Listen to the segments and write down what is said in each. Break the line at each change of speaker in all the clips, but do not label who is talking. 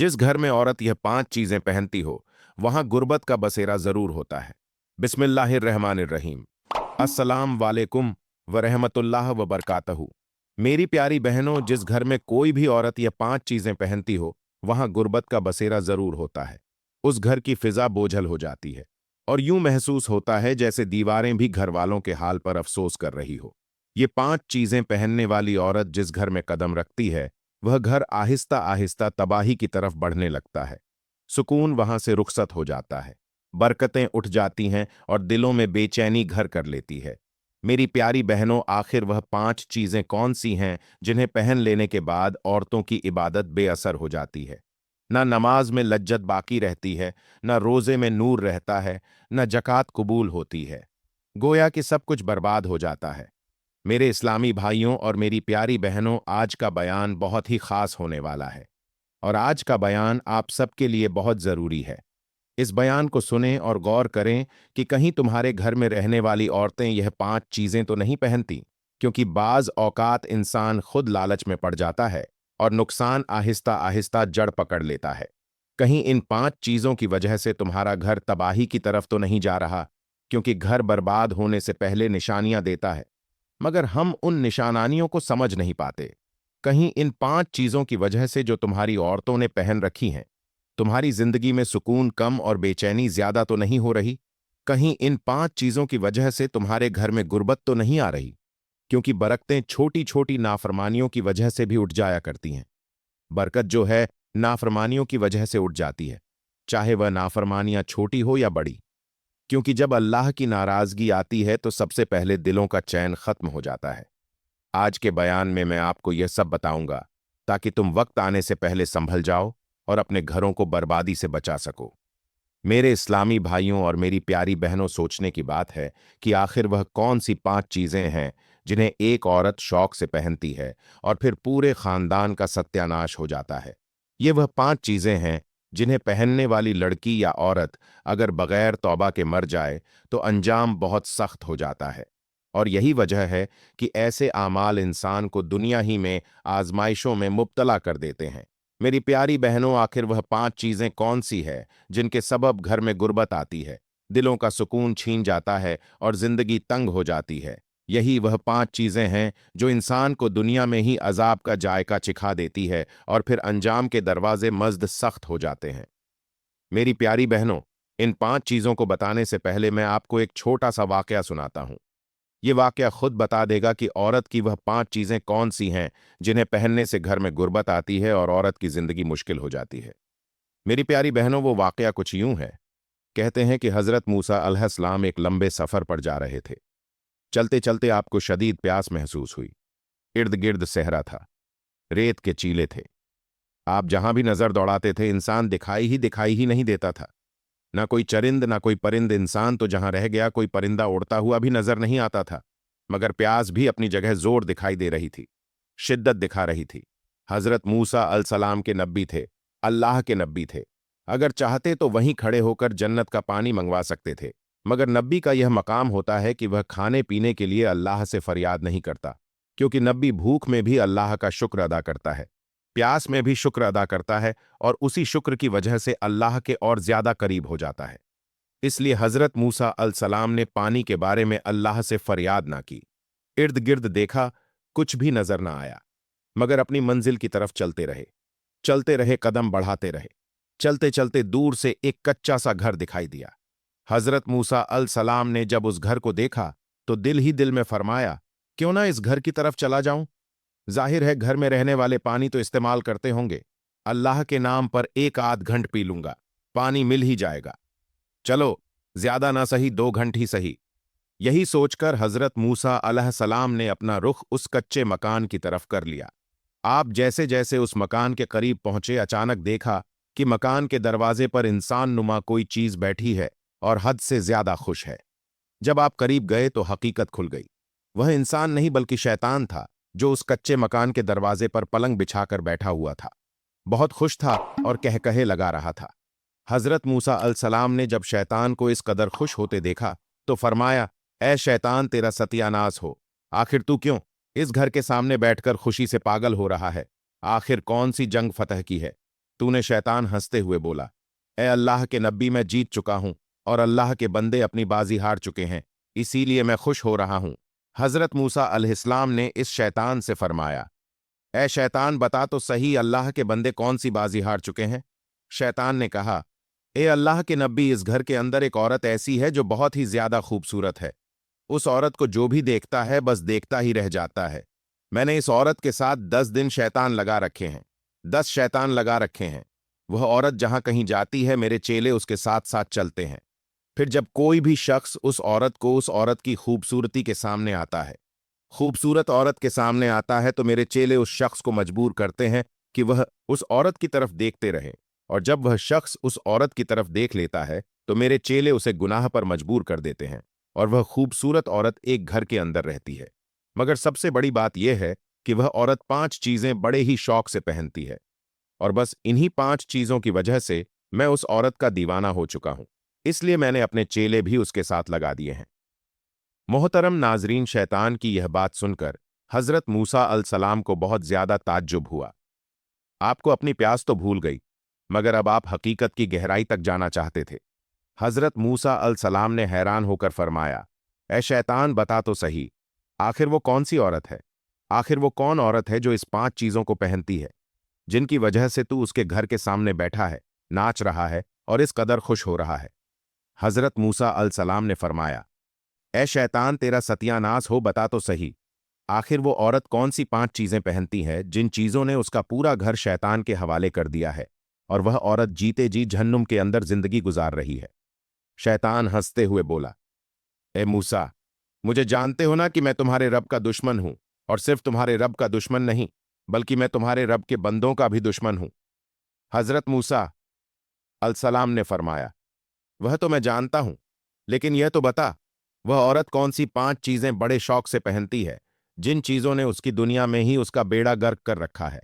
जिस घर में औरत यह 5 चीजें पहनती हो वहां गुर्बत का बसेरा जरूर होता है। बिस्मिल्लाहिर्रहमानिर्रहीम। अस्सलाम वालेकुम व रहमतुल्लाह व बरकातहू। मेरी प्यारी बहनों, जिस घर में कोई भी औरत यह 5 चीजें पहनती हो वहां गुर्बत का बसेरा जरूर होता है। उस घर की फिजा बोझल हो जाती है और यूं महसूस होता है जैसे दीवारें भी घर वालों के हाल पर अफसोस कर रही हो। ये 5 चीजें पहनने वाली औरत जिस घर में कदम रखती है वह घर आहिस्ता आहिस्ता तबाही की तरफ बढ़ने लगता है। सुकून वहां से रुखसत हो जाता है, बरकतें उठ जाती हैं और दिलों में बेचैनी घर कर लेती है। मेरी प्यारी बहनों, आखिर वह 5 चीजें कौन सी हैं जिन्हें पहन लेने के बाद औरतों की इबादत बेअसर हो जाती है? ना नमाज में लज्जत बाकी रहती है, ना रोजे में नूर रहता है, ना जकात कबूल होती है। गोया कि सब कुछ बर्बाद हो जाता है। मेरे इस्लामी भाइयों और मेरी प्यारी बहनों, आज का बयान बहुत ही खास होने वाला है और आज का बयान आप सबके लिए बहुत ज़रूरी है। इस बयान को सुनें और गौर करें कि कहीं तुम्हारे घर में रहने वाली औरतें यह 5 चीज़ें तो नहीं पहनती, क्योंकि बाज़ औकात इंसान खुद लालच में पड़ जाता है और नुकसान आहिस्ता आहिस्ता जड़ पकड़ लेता है। कहीं इन 5 चीज़ों की वजह से तुम्हारा घर तबाही की तरफ तो नहीं जा रहा, क्योंकि घर बर्बाद होने से पहले निशानियां देता है, मगर हम उन निशानानियों को समझ नहीं पाते। कहीं इन 5 चीजों की वजह से जो तुम्हारी औरतों ने पहन रखी हैं, तुम्हारी जिंदगी में सुकून कम और बेचैनी ज्यादा तो नहीं हो रही? कहीं इन 5 चीजों की वजह से तुम्हारे घर में गुर्बत तो नहीं आ रही? क्योंकि बरकतें छोटी छोटी नाफरमानियों की वजह से भी उठ जाया करती हैं। बरकत जो है नाफरमानियों की वजह से उठ जाती है, चाहे वह नाफरमानियां छोटी हो या बड़ी। क्योंकि जब अल्लाह की नाराजगी आती है तो सबसे पहले दिलों का चैन खत्म हो जाता है। आज के बयान में मैं आपको यह सब बताऊंगा ताकि तुम वक्त आने से पहले संभल जाओ और अपने घरों को बर्बादी से बचा सको। मेरे इस्लामी भाइयों और मेरी प्यारी बहनों, सोचने की बात है कि आखिर वह कौन सी 5 चीजें हैं जिन्हें एक औरत शौक से पहनती है और फिर पूरे खानदान का सत्यानाश हो जाता है। ये वह 5 चीजें हैं जिन्हें पहनने वाली लड़की या औरत अगर बगैर तौबा के मर जाए तो अंजाम बहुत सख्त हो जाता है। और यही वजह है कि ऐसे आमाल इंसान को दुनिया ही में आजमाइशों में मुब्तला कर देते हैं। मेरी प्यारी बहनों, आखिर वह 5 चीजें कौन सी है जिनके सबब घर में गुर्बत आती है, दिलों का सुकून छीन जाता है और जिंदगी तंग हो जाती है? यही वह 5 चीजें हैं जो इंसान को दुनिया में ही अजाब का जायका चिखा देती है और फिर अंजाम के दरवाजे मज़द सख्त हो जाते हैं। मेरी प्यारी बहनों, इन 5 चीजों को बताने से पहले मैं आपको एक छोटा सा वाकया सुनाता हूं। ये वाकया खुद बता देगा कि औरत की वह 5 चीजें कौन सी हैं जिन्हें पहनने से घर में गुर्बत आती है और औरत की जिंदगी मुश्किल हो जाती है। मेरी प्यारी बहनों, वो वाकया कुछ यूं है। कहते हैं कि हजरत मूसा अलैहिस्सलाम एक लंबे सफर पर जा रहे थे। चलते चलते आपको शदीद प्यास महसूस हुई। इर्द गिर्द सहरा था, रेत के चीले थे। आप जहां भी नजर दौड़ाते थे इंसान दिखाई ही नहीं देता था। ना कोई चरिंद ना कोई परिंद, इंसान तो जहां रह गया कोई परिंदा उड़ता हुआ भी नजर नहीं आता था। मगर प्यास भी अपनी जगह जोर दिखाई दे रही थी, शिद्दत दिखा रही थी। हजरत मूसा अलसलाम के नबी थे, अल्लाह के नबी थे। अगर चाहते तो वहीं खड़े होकर जन्नत का पानी मंगवा सकते थे, मगर नबी का यह मकाम होता है कि वह खाने पीने के लिए अल्लाह से फरियाद नहीं करता, क्योंकि नबी भूख में भी अल्लाह का शुक्र अदा करता है, प्यास में भी शुक्र अदा करता है और उसी शुक्र की वजह से अल्लाह के और ज्यादा करीब हो जाता है। इसलिए हजरत मूसा अलसलाम ने पानी के बारे में अल्लाह से फरियाद ना की। इर्द गिर्द देखा, कुछ भी नजर ना आया, मगर अपनी मंजिल की तरफ चलते रहे, कदम बढ़ाते रहे। चलते चलते दूर से एक कच्चा सा घर दिखाई दिया। हजरत मूसा अलसलाम ने जब उस घर को देखा तो दिल ही दिल में फरमाया, क्यों ना इस घर की तरफ चला जाऊं। जाहिर है घर में रहने वाले पानी तो इस्तेमाल करते होंगे, अल्लाह के नाम पर एक आध घंट पी लूंगा, पानी मिल ही जाएगा। चलो, ज्यादा ना सही 2 घंट ही सही। यही सोचकर हजरत मूसा अलैहिस्सलाम ने अपना रुख उस कच्चे मकान की तरफ कर लिया। आप जैसे जैसे उस मकान के करीब पहुंचे, अचानक देखा कि मकान के दरवाजे पर इंसान नुमा कोई चीज बैठी है और हद से ज्यादा खुश है। जब आप करीब गए तो हकीकत खुल गई। वह इंसान नहीं बल्कि शैतान था, जो उस कच्चे मकान के दरवाजे पर पलंग बिछाकर बैठा हुआ था। बहुत खुश था और कहकहे लगा रहा था। हजरत मूसा अलसलाम ने जब शैतान को इस कदर खुश होते देखा तो फरमाया, ऐ शैतान, तेरा सत्यानाश हो। आखिर तू क्यों इस घर के सामने बैठकर खुशी से पागल हो रहा है? आखिर कौन सी जंग फतह की है? तूने शैतान हंसते हुए बोला, ए अल्लाह के नबी, मैं जीत चुका हूं और अल्लाह के बंदे अपनी बाजी हार चुके हैं, इसीलिए मैं खुश हो रहा हूं। हजरत मूसा अलैहिस्सलाम ने इस शैतान से फरमाया, ए शैतान, बता तो सही, अल्लाह के बंदे कौन सी बाजी हार चुके हैं? शैतान ने कहा, ए अल्लाह के नबी, इस घर के अंदर एक औरत ऐसी है जो बहुत ही ज्यादा खूबसूरत है। उस औरत को जो भी देखता है बस देखता ही रह जाता है। मैंने इस औरत के साथ 10 दिन शैतान लगा रखे हैं, 10 शैतान लगा रखे हैं। वह औरत जहां कहीं जाती है, मेरे चेले उसके साथ साथ चलते हैं। फिर जब कोई भी शख्स उस औरत की खूबसूरती के सामने आता है, खूबसूरत औरत के सामने आता है, तो मेरे चेले उस शख्स को मजबूर करते हैं कि वह उस औरत की तरफ देखते रहे। और जब वह शख्स उस औरत की तरफ देख लेता है तो मेरे चेले उसे गुनाह पर मजबूर कर देते हैं और वह खूबसूरत औरत एक घर के अंदर रहती है। मगर सबसे बड़ी बात यह है कि वह औरत 5 चीजें बड़े ही शौक से पहनती है, और बस इन्हीं 5 चीजों की वजह से मैं उस औरत का दीवाना हो चुका हूं। इसलिए मैंने अपने चेले भी उसके साथ लगा दिए हैं। मोहतरम नाजरीन, शैतान की यह बात सुनकर हजरत मूसा अलसलाम को बहुत ज्यादा ताज्जुब हुआ। आपको अपनी प्यास तो भूल गई, मगर अब आप हकीकत की गहराई तक जाना चाहते थे। हजरत मूसा अलसलाम ने हैरान होकर फरमाया, ए शैतान, बता तो सही, आखिर वो कौन सी औरत है? आखिर वो कौन औरत है जो इस 5 चीजों को पहनती है, जिनकी वजह से तू उसके घर के सामने बैठा है, नाच रहा है और इस कदर खुश हो रहा है? हजरत मूसा अलसलाम ने फरमाया, ए शैतान, तेरा सत्यानाश हो, बता तो सही, आखिर वो औरत कौन सी 5 चीजें पहनती है जिन चीजों ने उसका पूरा घर शैतान के हवाले कर दिया है और वह औरत जीते जी जहन्नुम के अंदर जिंदगी गुजार रही है? शैतान हंसते हुए बोला, ए मूसा, मुझे जानते हो ना कि मैं तुम्हारे रब का दुश्मन हूं, और सिर्फ तुम्हारे रब का दुश्मन नहीं, बल्कि मैं तुम्हारे रब के बंदों का भी दुश्मन हूं। हजरत मूसा अलसलाम ने फरमाया, वह तो मैं जानता हूं, लेकिन यह तो बता, वह औरत कौन सी 5 चीजें बड़े शौक से पहनती है जिन चीजों ने उसकी दुनिया में ही उसका बेड़ा गर्क कर रखा है,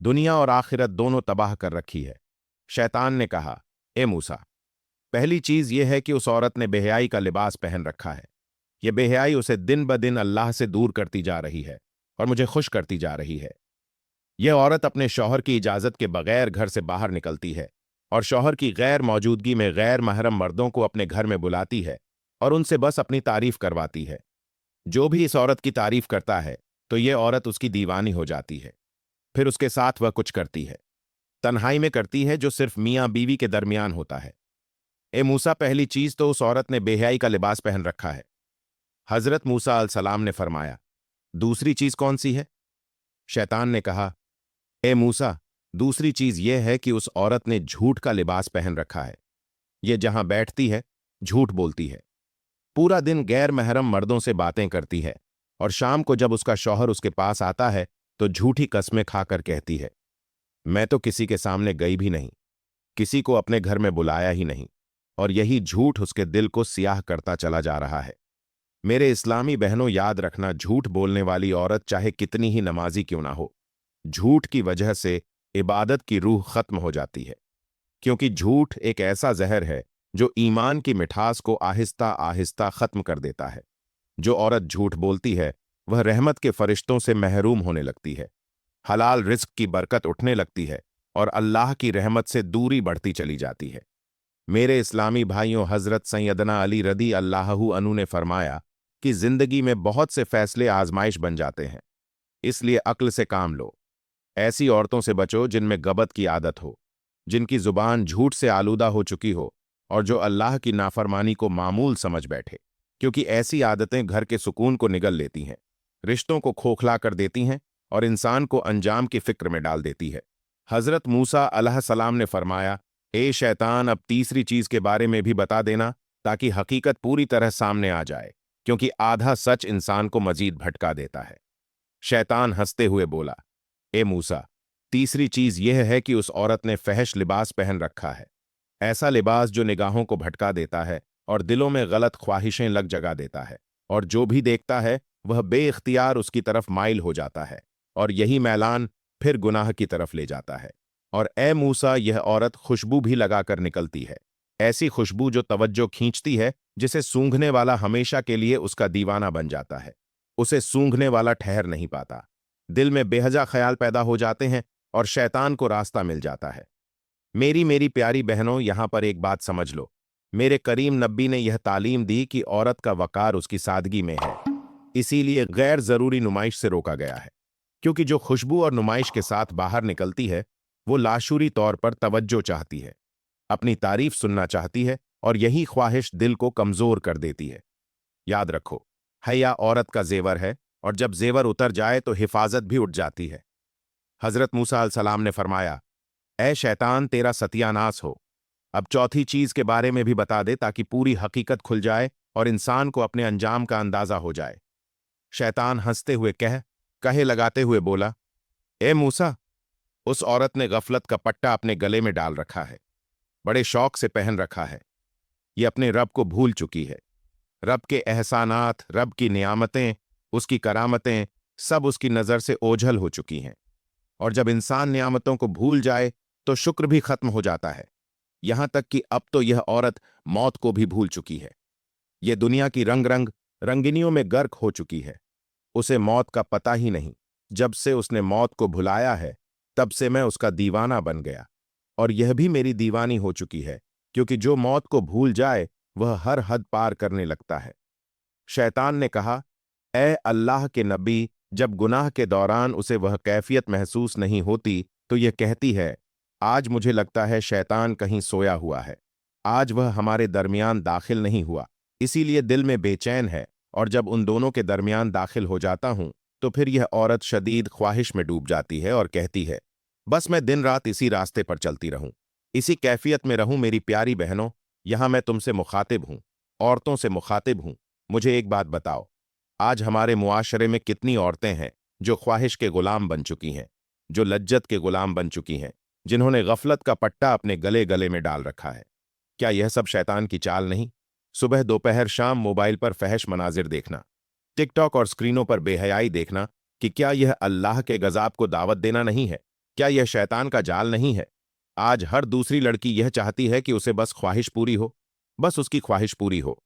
दुनिया और आखिरत दोनों तबाह कर रखी है। शैतान ने कहा, ए मूसा, पहली चीज यह है कि उस औरत ने बेहयाई का लिबास पहन रखा है। यह बेहयाई उसे दिन ब दिन अल्लाह से दूर करती जा रही है और मुझे खुश करती जा रही है। यह औरत अपने शौहर की इजाजत के बगैर घर से बाहर निकलती है और शौहर की गैर मौजूदगी में गैर महरम मर्दों को अपने घर में बुलाती है और उनसे बस अपनी तारीफ करवाती है। जो भी इस औरत की तारीफ करता है तो यह औरत उसकी दीवानी हो जाती है। फिर उसके साथ वह कुछ करती है, तन्हाई में करती है, जो सिर्फ मियां बीवी के दरमियान होता है। ए मूसा, पहली चीज तो उस औरत ने बेहयाई का लिबास पहन रखा है। हजरत मूसा अलसलाम ने फरमाया, दूसरी चीज कौन सी है? शैतान ने कहा, ए मूसा, दूसरी चीज यह है कि उस औरत ने झूठ का लिबास पहन रखा है। यह जहां बैठती है झूठ बोलती है, पूरा दिन गैर महरम मर्दों से बातें करती है, और शाम को जब उसका शौहर उसके पास आता है तो झूठी कस्में खाकर कहती है, मैं तो किसी के सामने गई भी नहीं, किसी को अपने घर में बुलाया ही नहीं, और यही झूठ उसके दिल को सियाह करता चला जा रहा है। मेरे इस्लामी बहनों, याद रखना, झूठ बोलने वाली औरत चाहे कितनी ही नमाजी क्यों ना हो, झूठ की वजह से इबादत की रूह खत्म हो जाती है, क्योंकि झूठ एक ऐसा जहर है जो ईमान की मिठास को आहिस्ता आहिस्ता खत्म कर देता है। जो औरत झूठ बोलती है वह रहमत के फरिश्तों से महरूम होने लगती है, हलाल रिस्क की बरकत उठने लगती है और अल्लाह की रहमत से दूरी बढ़ती चली जाती है। मेरे इस्लामी भाइयों, हजरत सैयदना अली रदी अल्लाहु अन्हु ने फरमाया कि जिंदगी में बहुत से फैसले आजमाइश बन जाते हैं, इसलिए अक्ल से काम लो। ऐसी औरतों से बचो जिनमें गबत की आदत हो, जिनकी जुबान झूठ से आलूदा हो चुकी हो और जो अल्लाह की नाफरमानी को मामूल समझ बैठे, क्योंकि ऐसी आदतें घर के सुकून को निगल लेती हैं, रिश्तों को खोखला कर देती हैं और इंसान को अंजाम की फिक्र में डाल देती है। हजरत मूसा अलैहिस्सलाम ने फरमाया, ए शैतान, अब तीसरी चीज के बारे में भी बता देना ताकि हकीकत पूरी तरह सामने आ जाए, क्योंकि आधा सच इंसान को मजीद भटका देता है। शैतान हंसते हुए बोला, ए मूसा, तीसरी चीज यह है कि उस औरत ने फहश लिबास पहन रखा है, ऐसा लिबास जो निगाहों को भटका देता है और दिलों में गलत ख्वाहिशें लग जगा देता है, और जो भी देखता है वह बेइख्तियार उसकी तरफ माइल हो जाता है, और यही मैलान फिर गुनाह की तरफ ले जाता है। और ए मूसा, यह औरत खुशबू भी लगाकर निकलती है, ऐसी खुशबू जो तवज्जो खींचती है, जिसे सूंघने वाला हमेशा के लिए उसका दीवाना बन जाता है, उसे सूंघने वाला ठहर नहीं पाता। दिल में बेहजा ख्याल पैदा हो जाते हैं और शैतान को रास्ता मिल जाता है। मेरी प्यारी बहनों, यहां पर एक बात समझ लो। मेरे करीम नबी ने यह तालीम दी कि औरत का वकार उसकी सादगी में है। इसीलिए गैर जरूरी नुमाइश से रोका गया है, क्योंकि जो खुशबू और नुमाइश के साथ बाहर निकलती है वो लाशूरी तौर पर तवज्जो चाहती है, अपनी तारीफ सुनना चाहती है, और यही ख्वाहिश दिल को कमजोर कर देती है। याद रखो, हया औरत का जेवर है, और जब जेवर उतर जाए तो हिफाजत भी उठ जाती है। हजरत मूसा अलैहिस्सलाम ने फरमाया, ए शैतान, तेरा सत्यानाश हो। अब चौथी चीज के बारे में भी बता दे, ताकि पूरी हकीकत खुल जाए और इंसान को अपने अंजाम का अंदाजा हो जाए। शैतान हंसते हुए कहे लगाते हुए बोला, ए मूसा, उस औरत ने गफलत का पट्टा अपने गले में डाल रखा है, बड़े शौक से पहन रखा है। ये अपने रब को भूल चुकी है। रब के एहसानात, रब की नियामतें, उसकी करामतें सब उसकी नजर से ओझल हो चुकी हैं। और जब इंसान नियामतों को भूल जाए तो शुक्र भी खत्म हो जाता है। यहां तक कि अब तो यह औरत मौत को भी भूल चुकी है। यह दुनिया की रंगिनियों में गर्क हो चुकी है। उसे मौत का पता ही नहीं। जब से उसने मौत को भुलाया है, तब से मैं उसका दीवाना बन गया, और यह भी मेरी दीवानी हो चुकी है, क्योंकि जो मौत को भूल जाए वह हर हद पार करने लगता है। शैतान ने कहा, ए अल्लाह के नबी, जब गुनाह के दौरान उसे वह कैफियत महसूस नहीं होती तो यह कहती है, आज मुझे लगता है शैतान कहीं सोया हुआ है, आज वह हमारे दरमियान दाखिल नहीं हुआ, इसीलिए दिल में बेचैन है। और जब उन दोनों के दरमियान दाखिल हो जाता हूं तो फिर यह औरत शदीद ख्वाहिश में डूब जाती है और कहती है, बस मैं दिन रात इसी रास्ते पर चलती रहूं, इसी कैफियत में रहूं। मेरी प्यारी बहनों, यहां मैं तुमसे मुखातिब हूं, औरतों से मुखातिब हूं। मुझे एक बात बताओ, आज हमारे मुआशरे में कितनी औरतें हैं जो ख्वाहिश के गुलाम बन चुकी हैं, जो लज्जत के गुलाम बन चुकी हैं, जिन्होंने गफलत का पट्टा अपने गले गले में डाल रखा है? क्या यह सब शैतान की चाल नहीं? सुबह दोपहर शाम मोबाइल पर फहश मनाजिर देखना, टिकटॉक और स्क्रीनों पर बेहयाई देखना, कि क्या यह अल्लाह के गजाब को दावत देना नहीं है? क्या यह शैतान का जाल नहीं है? आज हर दूसरी लड़की यह चाहती है कि उसे बस ख्वाहिश पूरी हो, बस उसकी ख्वाहिश पूरी हो।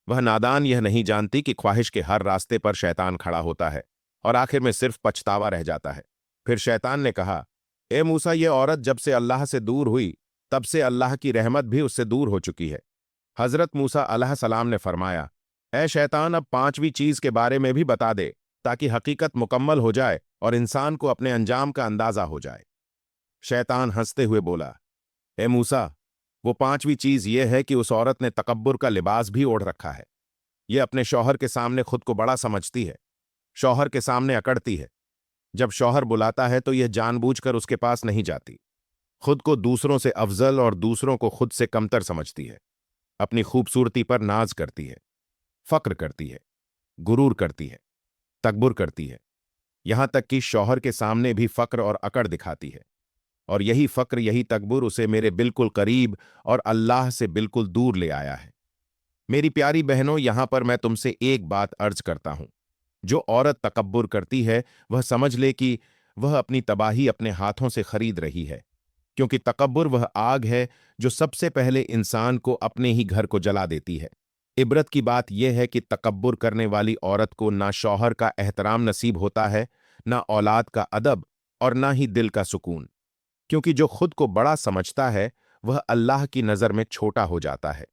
वह नादान यह नहीं जानती कि ख्वाहिश के हर रास्ते पर शैतान खड़ा होता है, और आखिर में सिर्फ पछतावा रह जाता है। फिर शैतान ने कहा, ए मूसा, ये औरत जब से अल्लाह से दूर हुई तब से अल्लाह की रहमत भी उससे दूर हो चुकी है। हजरत मूसा अलैहिस्सलाम ने फरमाया, ए शैतान, अब पांचवी चीज के बारे में भी बता दे, ताकि हकीकत मुकम्मल हो जाए और इंसान को अपने अंजाम का अंदाजा हो जाए। शैतान हंसते हुए बोला, ए मूसा, वो पांचवी चीज यह है कि उस औरत ने तकब्बुर का लिबास भी ओढ़ रखा है। यह अपने शौहर के सामने खुद को बड़ा समझती है, शौहर के सामने अकड़ती है। जब शौहर बुलाता है तो यह जानबूझकर उसके पास नहीं जाती। खुद को दूसरों से अफजल और दूसरों को खुद से कमतर समझती है। अपनी खूबसूरती पर नाज करती है, फक्र करती है, गुरूर करती है, तकब्बुर करती है। यहां तक कि शौहर के सामने भी फक्र और अकड़ दिखाती है। और यही फक्र, यही तकब्बुर उसे मेरे बिल्कुल करीब और अल्लाह से बिल्कुल दूर ले आया है। मेरी प्यारी बहनों, यहां पर मैं तुमसे एक बात अर्ज करता हूं। जो औरत तकब्बुर करती है वह समझ ले कि वह अपनी तबाही अपने हाथों से खरीद रही है, क्योंकि तकब्बुर वह आग है जो सबसे पहले इंसान को अपने ही घर को जला देती है। इबरत की बात यह है कि तकब्बुर करने वाली औरत को ना शौहर का एहतराम नसीब होता है, ना औलाद का अदब, और ना ही दिल का सुकून। क्योंकि जो खुद को बड़ा समझता है वह अल्लाह की नज़र में छोटा हो जाता है।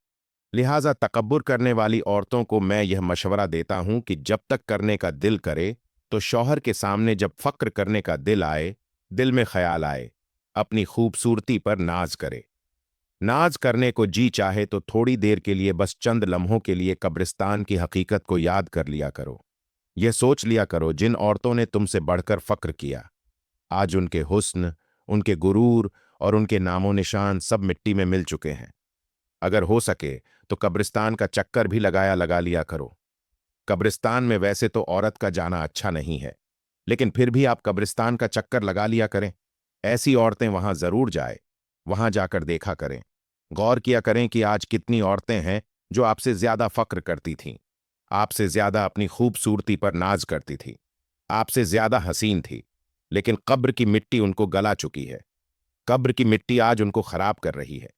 लिहाजा तकब्बुर करने वाली औरतों को मैं यह मशवरा देता हूं कि जब तक करने का दिल करे तो शौहर के सामने जब फक्र करने का दिल आए, दिल में ख्याल आए, अपनी खूबसूरती पर नाज करे। नाज करने को जी चाहे तो थोड़ी देर के लिए, बस चंद लम्हों के लिए कब्रिस्तान की हकीकत को याद कर लिया करो। यह सोच लिया करो, जिन औरतों ने तुमसे बढ़कर फक्र किया, आज उनके हुस्न, उनके गुरूर और उनके नामो निशान सब मिट्टी में मिल चुके हैं। अगर हो सके तो कब्रिस्तान का चक्कर भी लगा लिया करो। कब्रिस्तान में वैसे तो औरत का जाना अच्छा नहीं है, लेकिन फिर भी आप कब्रिस्तान का चक्कर लगा लिया करें। ऐसी औरतें वहां जरूर जाए, वहां जाकर देखा करें, गौर किया करें कि आज कितनी औरतें हैं जो आपसे ज्यादा फक्र करती थीं, आपसे ज्यादा अपनी खूबसूरती पर नाज करती थी, आपसे ज्यादा हसीन थी, लेकिन कब्र की मिट्टी उनको गला चुकी है। कब्र की मिट्टी आज उनको खराब कर रही है।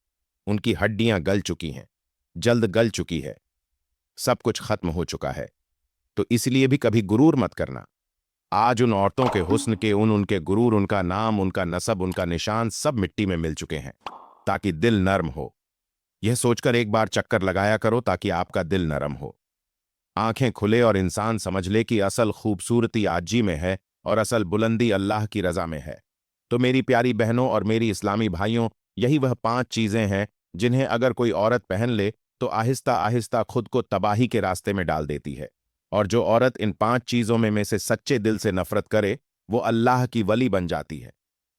उनकी हड्डियां गल चुकी हैं, जल्द गल चुकी है, सब कुछ खत्म हो चुका है। तो इसलिए भी कभी गुरूर मत करना। आज उन औरतों के हुस्न के, उनके गुरूर, उनका नाम, उनका नसब, उनका निशान सब मिट्टी में मिल चुके हैं। ताकि दिल नर्म हो। यह सोचकर एक बार चक्कर लगाया करो ताकि आपका दिल नरम हो, आंखें खुले और इंसान समझ ले कि असल खूबसूरती आजी में है और असल बुलंदी अल्लाह की रजा में है। तो मेरी प्यारी बहनों और मेरी इस्लामी भाइयों, यही वह 5 चीजें हैं जिन्हें अगर कोई औरत पहन ले तो आहिस्ता आहिस्ता खुद को तबाही के रास्ते में डाल देती है। और जो औरत इन 5 चीजों में से सच्चे दिल से नफरत करे, वो अल्लाह की वली बन जाती है,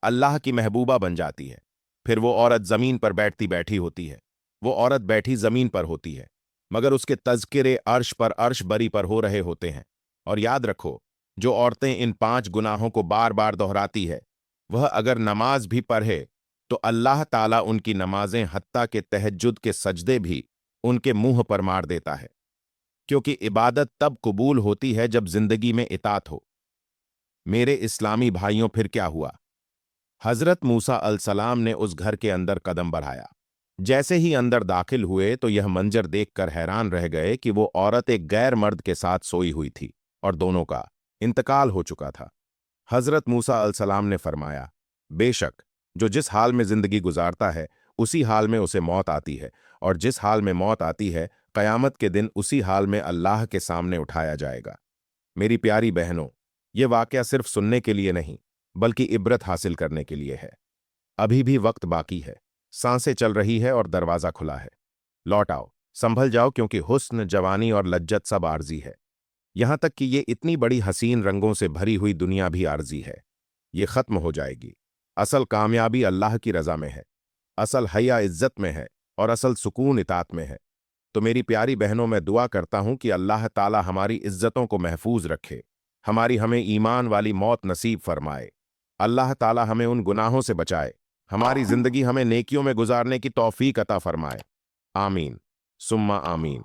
अल्लाह की महबूबा बन जाती है। फिर वो औरत जमीन पर बैठती बैठी होती है, वो औरत बैठी जमीन पर होती है, मगर उसके तज़किरे अर्श पर अर्श बरी पर हो रहे होते हैं। और याद रखो, जो औरतें इन 5 गुनाहों को बार बार दोहराती है, वह अगर नमाज भी पढ़े तो अल्लाह ताला उनकी नमाजें हत्ता के तहज्जुद के सजदे भी उनके मुंह पर मार देता है, क्योंकि इबादत तब कबूल होती है जब जिंदगी में इताअत हो। मेरे इस्लामी भाइयों, फिर क्या हुआ? हजरत मूसा अलसलाम ने उस घर के अंदर कदम बढ़ाया। जैसे ही अंदर दाखिल हुए तो यह मंजर देखकर हैरान रह गए कि वो औरत एक गैर मर्द के साथ सोई हुई थी और दोनों का इंतकाल हो चुका था। हजरत मूसा अलसलाम ने फरमाया, बेशक जो जिस हाल में जिंदगी गुजारता है उसी हाल में उसे मौत आती है, और जिस हाल में मौत आती है कयामत के दिन उसी हाल में अल्लाह के सामने उठाया जाएगा। मेरी प्यारी बहनों, ये वाकया सिर्फ सुनने के लिए नहीं बल्कि इबरत हासिल करने के लिए है। अभी भी वक्त बाकी है, सांसें चल रही है और दरवाजा खुला है। लौट आओ, संभल जाओ, क्योंकि हुस्न, जवानी और लज्जत सब आर्जी है। यहां तक कि ये इतनी बड़ी हसीन रंगों से भरी हुई दुनिया भी आर्जी है। ये खत्म हो जाएगी। असल कामयाबी अल्लाह की रजा में है, असल हया इज्जत में है और असल सुकून इताअत में है। तो मेरी प्यारी बहनों, मैं दुआ करता हूं कि अल्लाह ताला हमारी इज्जतों को महफूज रखे, हमें ईमान वाली मौत नसीब फरमाए। अल्लाह ताला हमें उन गुनाहों से बचाए, हमारी जिंदगी हमें नेकियों में गुजारने की तौफीक अता फरमाए। आमीन सुम्मा आमीन।